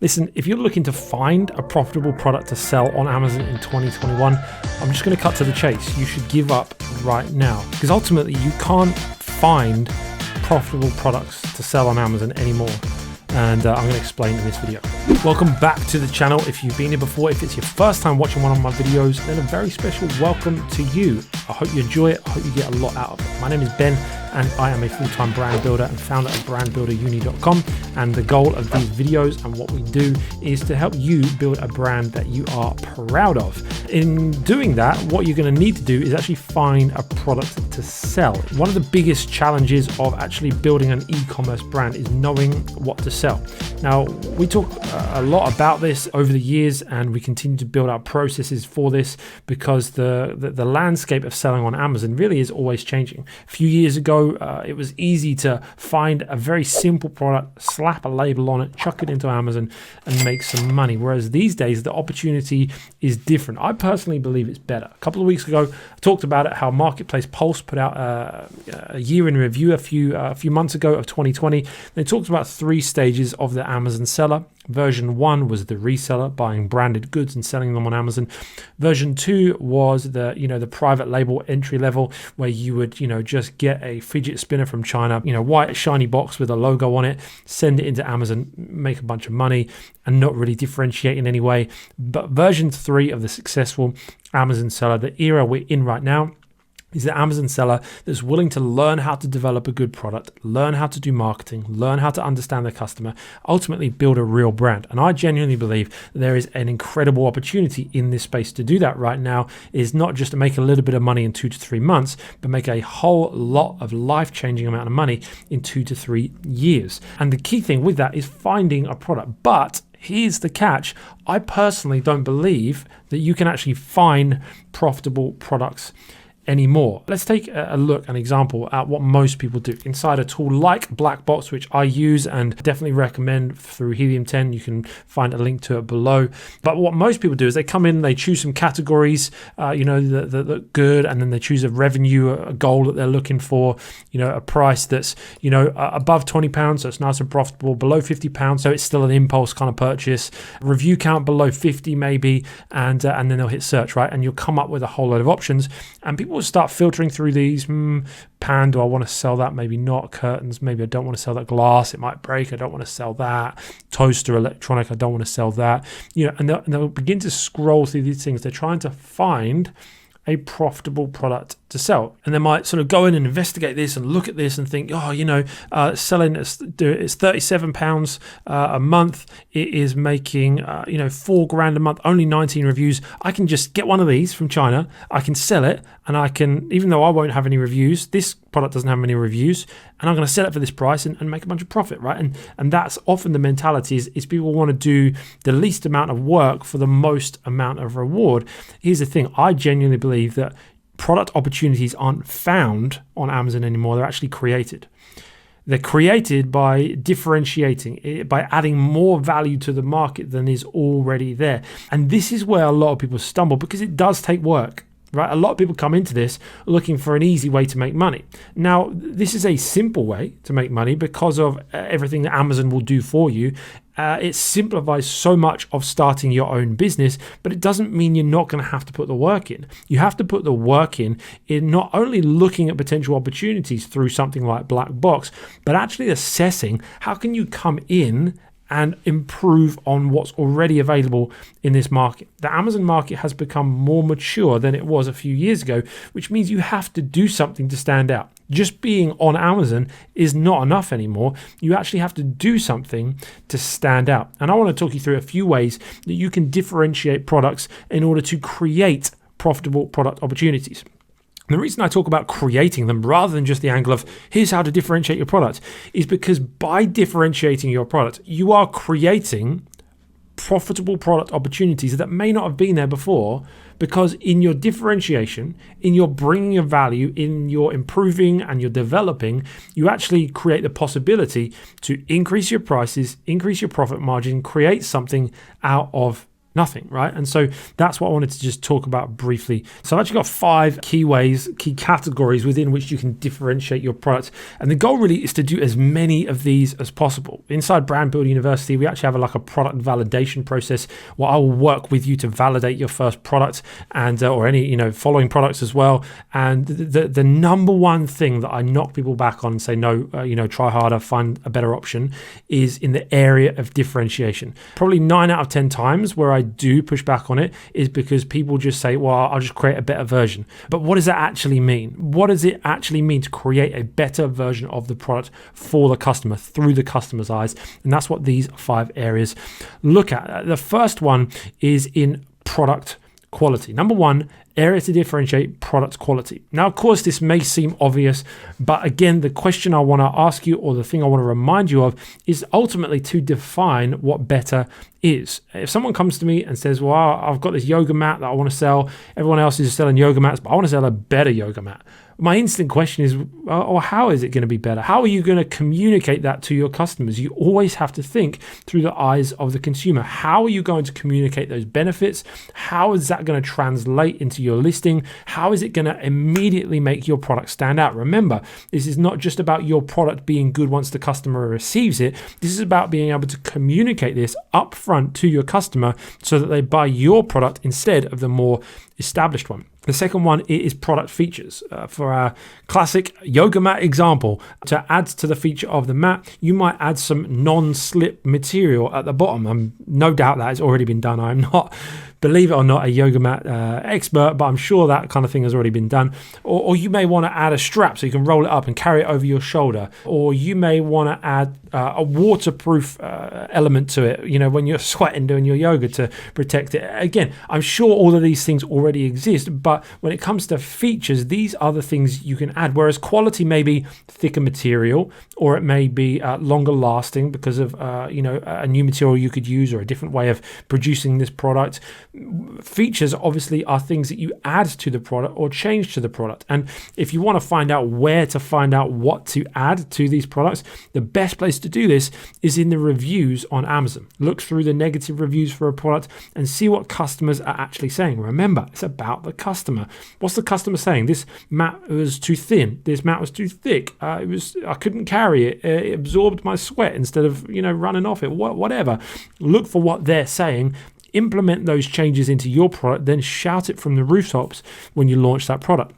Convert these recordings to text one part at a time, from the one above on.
Listen, if you're looking to find a profitable product to sell on Amazon in 2021, I'm just going to cut to the chase. You should give up right now, because ultimately you can't find profitable products to sell on Amazon anymore. And I'm going to explain in this video. Welcome back to the channel. If you've been here before, if it's your first time watching one of my videos, then a very special welcome to you. I hope you enjoy it. I hope you get a lot out of it. My name is Ben, and I am a full-time brand builder and founder of brandbuilderuni.com. And the goal of these videos and what we do is to help you build a brand that you are proud of. In doing that, what you're going to need to do is actually find a product to sell. One of the biggest challenges of actually building an e-commerce brand is knowing what to sell. Now, we talk a lot about this over the years, and we continue to build our processes for this because the landscape of selling on Amazon really is always changing. A few years ago, it was easy to find a very simple product, slap a label on it, chuck it into Amazon and make some money. Whereas these days, the opportunity is different. I personally believe it's better. A couple of weeks ago, I talked about it, how Marketplace Pulse put out a year in review a few months ago of 2020. They talked about 3 stages of the Amazon seller. Version 1 was the reseller, buying branded goods and selling them on Amazon. Version 2 was the private label entry level, where you would just get a fidget spinner from China, white shiny box with a logo on it, send it into Amazon, make a bunch of money, and not really differentiate in any way. But version 3 of the successful Amazon seller, the era we're in right now, is the Amazon seller that's willing to learn how to develop a good product, learn how to do marketing, learn how to understand the customer, ultimately build a real brand. And I genuinely believe that there is an incredible opportunity in this space to do that right now. Is not just to make a little bit of money in 2 to 3 months, but make a whole lot of life-changing amount of money in 2 to 3 years. And the key thing with that is finding a product. But here's the catch. I personally don't believe that you can actually find profitable products anymore. Let's take a look, an example at what most people do inside a tool like Blackbox, which I use and definitely recommend through Helium 10. You can find a link to it below. But what most people do is they come in, they choose some categories, that look good, and then they choose a revenue, a goal that they're looking for, a price that's, above £20, so it's nice and profitable, below £50, so it's still an impulse kind of purchase, review count below 50 maybe, and then they'll hit search, right? And you'll come up with a whole load of options, and people will start filtering through these. Pan, do I want to sell that? Maybe not. Curtains, maybe I don't want to sell that. Glass, it might break, I don't want to sell that. Toaster, electronic, I don't want to sell that. And they'll begin to scroll through these things. They're trying to find a profitable product to sell, and they might sort of go in and investigate this and look at this and think, selling it's £37 a month, it is making $4,000 a month, only 19 reviews. I can just get one of these from China, I can sell it, and I can, even though I won't have any reviews, this product doesn't have many reviews, and I'm going to sell it for this price and make a bunch of profit, right? And that's often the mentality is people want to do the least amount of work for the most amount of reward. Here's the thing, I genuinely believe that product opportunities aren't found on Amazon anymore, they're actually created. They're created by differentiating, by adding more value to the market than is already there. And this is where a lot of people stumble, because it does take work. Right? A lot of people come into this looking for an easy way to make money. Now, this is a simple way to make money because of everything that Amazon will do for you. It simplifies so much of starting your own business, but it doesn't mean you're not going to have to put the work in. You have to put the work in not only looking at potential opportunities through something like Blackbox, but actually assessing how can you come in and improve on what's already available in this market. The Amazon market has become more mature than it was a few years ago, which means you have to do something to stand out. Just being on Amazon is not enough anymore. You actually have to do something to stand out. And I want to talk you through a few ways that you can differentiate products in order to create profitable product opportunities. The reason I talk about creating them rather than just the angle of here's how to differentiate your product is because by differentiating your product, you are creating profitable product opportunities that may not have been there before, because in your differentiation, in your bringing of value, in your improving and your developing, you actually create the possibility to increase your prices, increase your profit margin, create something out of Nothing, right? And so that's what I wanted to just talk about briefly. So I've actually got 5 key ways, key categories within which you can differentiate your product. And the goal really is to do as many of these as possible. Inside Brand Builder University, we actually have a product validation process where I will work with you to validate your first product and or any following products as well. And the number one thing that I knock people back on and say, no, try harder, find a better option, is in the area of differentiation. Probably 9 out of 10 times where I do push back on it is because people just say, well, I'll just create a better version. But what does that actually mean? What does it actually mean to create a better version of the product for the customer through the customer's eyes? And that's what these 5 areas look at. The first one is in product quality. Number 1, area to differentiate, product quality. Now, of course, this may seem obvious, but again, the question I want to ask you, or the thing I want to remind you of, is ultimately to define what better is. If someone comes to me and says, well, I've got this yoga mat that I want to sell, everyone else is selling yoga mats, but I want to sell a better yoga mat. My instant question is, how is it going to be better? How are you going to communicate that to your customers? You always have to think through the eyes of the consumer. How are you going to communicate those benefits? How is that going to translate into your listing? How is it going to immediately make your product stand out? Remember, this is not just about your product being good once the customer receives it. This is about being able to communicate this upfront to your customer so that they buy your product instead of the more established one. The second one is product features. For our classic yoga mat example, to add to the feature of the mat, you might add some non-slip material at the bottom. No doubt that has already been done. I'm not, believe it or not, a yoga mat expert, but I'm sure that kind of thing has already been done. Or you may want to add a strap so you can roll it up and carry it over your shoulder. Or you may want to add a waterproof element to it, when you're sweating doing your yoga to protect it. Again, I'm sure all of these things already exist, but when it comes to features, these are the things you can add. Whereas quality may be thicker material, or it may be longer lasting because of a new material you could use or a different way of producing this product. Features obviously are things that you add to the product or change to the product. And if you want to find out where to find out what to add to these products, the best place to do this is in the reviews on Amazon. Look through the negative reviews for a product and see what customers are actually saying. Remember, it's about the customer. What's the customer saying? This mat was too thin. This mat was too thick. I couldn't carry it. It absorbed my sweat instead of running off it. Whatever. Look for what they're saying. Implement those changes into your product. Then shout it from the rooftops when you launch that product.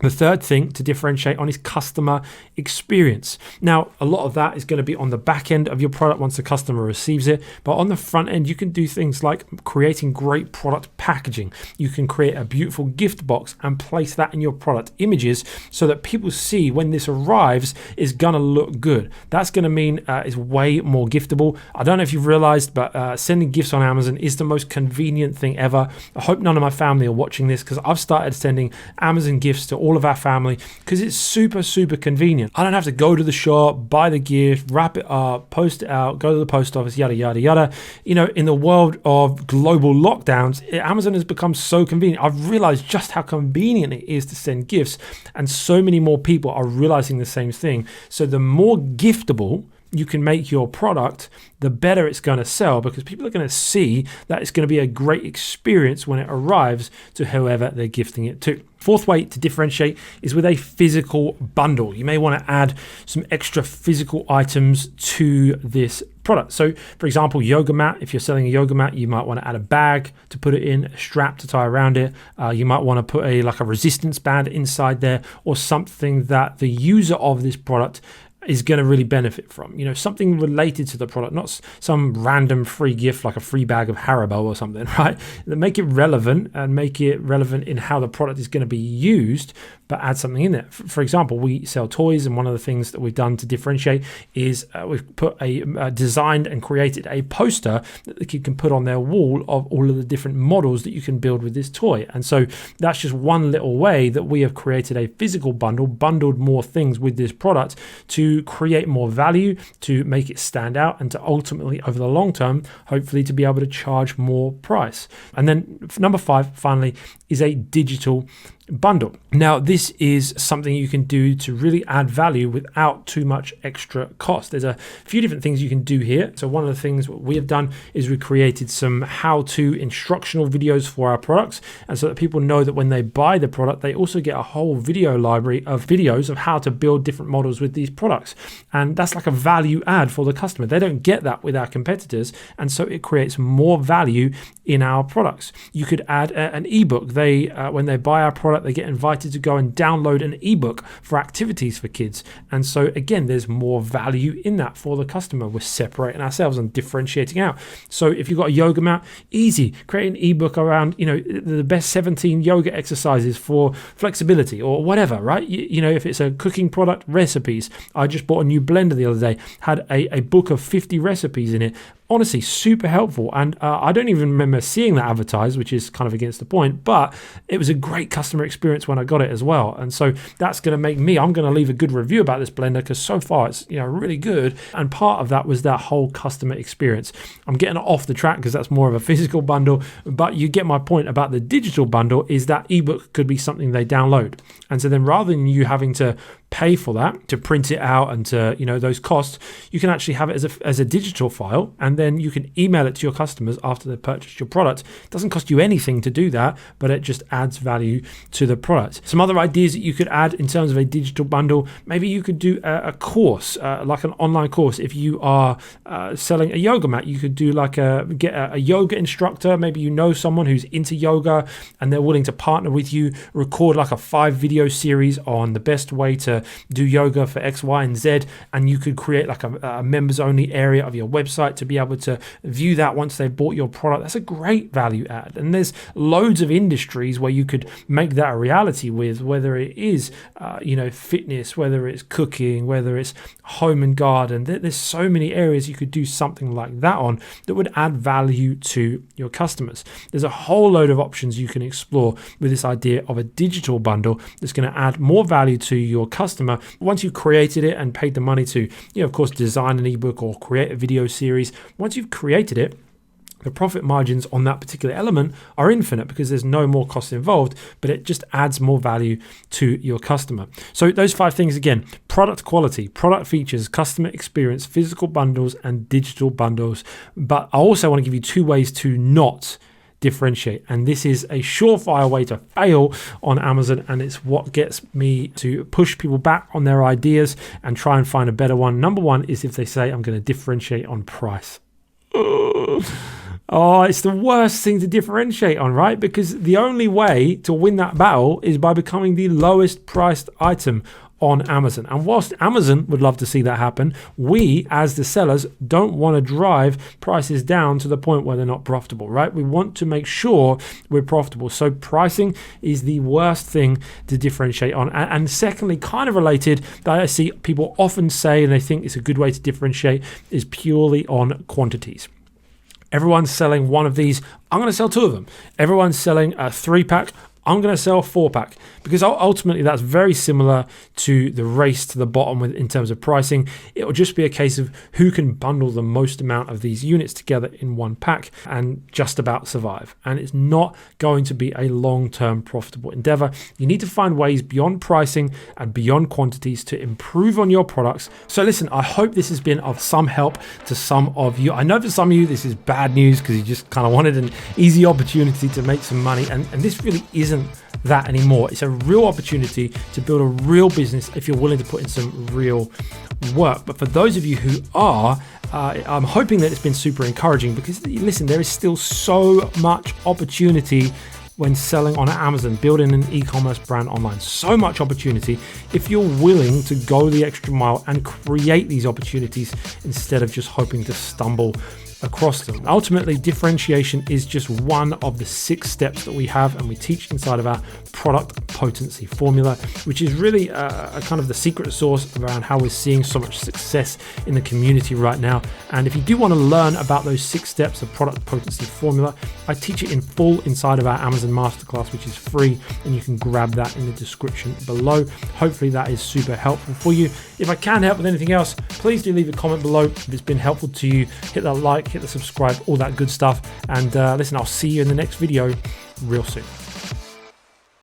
The third thing to differentiate on is customer experience. Now, a lot of that is going to be on the back end of your product once the customer receives it. But on the front end, you can do things like creating great product packaging. You can create a beautiful gift box and place that in your product images so that people see when this arrives is going to look good. That's going to mean it's way more giftable. I don't know if you've realized, but sending gifts on Amazon is the most convenient thing ever. I hope none of my family are watching this because I've started sending Amazon gifts to all of our family because it's super convenient. I don't have to go to the shop, buy the gift, wrap it up, post it out, go to the post office, yada yada yada. In the world of global lockdowns, Amazon has become so convenient. I've realized just how convenient it is to send gifts, and so many more people are realizing the same thing. So the more giftable you can make your product, the better it's going to sell, because people are going to see that it's going to be a great experience when it arrives to whoever they're gifting it to. Fourth way to differentiate is with a physical bundle. You may want to add some extra physical items to this product. So, for example, yoga mat. If you're selling a yoga mat, you might want to add a bag to put it in, a strap to tie around it. You might want to put a resistance band inside there, or something that the user of this product is going to really benefit from, something related to the product, not some random free gift like a free bag of Haribo or something, right? Make it relevant, and make it relevant in how the product is going to be used, but add something in there. For example, we sell toys, and one of the things that we've done to differentiate is we've put designed and created a poster that you can put on their wall of all of the different models that you can build with this toy. And so that's just one little way that we have created a physical bundled more things with this product to to create more value, to make it stand out, and to ultimately, over the long term, hopefully to be able to charge more price. And then number 5, finally, is a digital bundle. Now, this is something you can do to really add value without too much extra cost. There's a few different things you can do here. So one of the things what we have done is we created some how-to instructional videos for our products, and so that people know that when they buy the product, they also get a whole video library of videos of how to build different models with these products. And that's like a value add for the customer. They don't get that with our competitors, and so it creates more value in our products. You could add an ebook. They when they buy our product, they get invited to go and download an ebook for activities for kids. And so again, there's more value in that for the customer. We're separating ourselves and differentiating out. So if you've got a yoga mat, easy, create an ebook around, the best 17 yoga exercises for flexibility or whatever, right? If it's a cooking product, recipes. I just bought a new blender the other day, had a book of 50 recipes in it. Honestly, super helpful. And I don't even remember seeing that advertised, which is kind of against the point, but it was a great customer experience when I got it as well. And so that's going to make I'm going to leave a good review about this blender because so far it's really good. And part of that was that whole customer experience. I'm getting off the track because that's more of a physical bundle, but you get my point about the digital bundle is that ebook could be something they download. And so then rather than you having to pay for that, to print it out and to, those costs, you can actually have it as a digital file, and then you can email it to your customers after they've purchased your product. It doesn't cost you anything to do that, but it just adds value to the product. Some other ideas that you could add in terms of a digital bundle, maybe you could do a course, like an online course. If you are selling a yoga mat, you could do get a yoga instructor. Maybe someone who's into yoga and they're willing to partner with you, record like a 5-video series on the best way to do yoga for X, Y, and Z, and you could create like a members only area of your website to be able to view that once they've bought your product. That's a great value add. And there's loads of industries where you could make that a reality with, whether it is fitness, whether it's cooking, whether it's home and garden. There's so many areas you could do something like that on that would add value to your customers. There's a whole load of options you can explore with this idea of a digital bundle that's going to add more value to your customer. Once you've created it and paid the money to, of course, design an ebook or create a video series, once you've created it, the profit margins on that particular element are infinite because there's no more cost involved, but it just adds more value to your customer. So those 5 things again: product quality, product features, customer experience, physical bundles, and digital bundles. But I also want to give you 2 ways to not differentiate, and this is a surefire way to fail on Amazon, and it's what gets me to push people back on their ideas and try and find a better one. Number 1 is if they say I'm going to differentiate on price. Oh, it's the worst thing to differentiate on, right? Because the only way to win that battle is by becoming the lowest priced item on Amazon. And whilst Amazon would love to see that happen, we as the sellers don't want to drive prices down to the point where they're not profitable, right? We want to make sure we're profitable. So pricing is the worst thing to differentiate on. And secondly, kind of related, that I see people often say, and they think it's a good way to differentiate, is purely on quantities. Everyone's selling one of these, I'm going to sell 2 of them. Everyone's selling a 3-pack, I'm going to sell 4-pack, because ultimately that's very similar to the race to the bottom in terms of pricing. It will just be a case of who can bundle the most amount of these units together in one pack and just about survive. And it's not going to be a long-term profitable endeavor. You need to find ways beyond pricing and beyond quantities to improve on your products. So listen, I hope this has been of some help to some of you. I know for some of you this is bad news because you just kind of wanted an easy opportunity to make some money, and this really isn't that anymore. It's a real opportunity to build a real business if you're willing to put in some real work. But for those of you who are, I'm hoping that it's been super encouraging, because listen, there is still so much opportunity when selling on Amazon, building an e-commerce brand online. So much opportunity if you're willing to go the extra mile and create these opportunities instead of just hoping to stumble across them. Ultimately, differentiation is just one of the 6 steps that we have and we teach inside of our product potency formula, which is really a kind of the secret sauce around how we're seeing so much success in the community right now. And if you do want to learn about those 6 steps of product potency formula, I teach it in full inside of our Amazon Masterclass, which is free, and you can grab that in the description below. Hopefully that is super helpful for you. If I can help with anything else, please do leave a comment below. If it's been helpful to you, hit that like, hit the subscribe, all that good stuff. And listen, I'll see you in the next video real soon.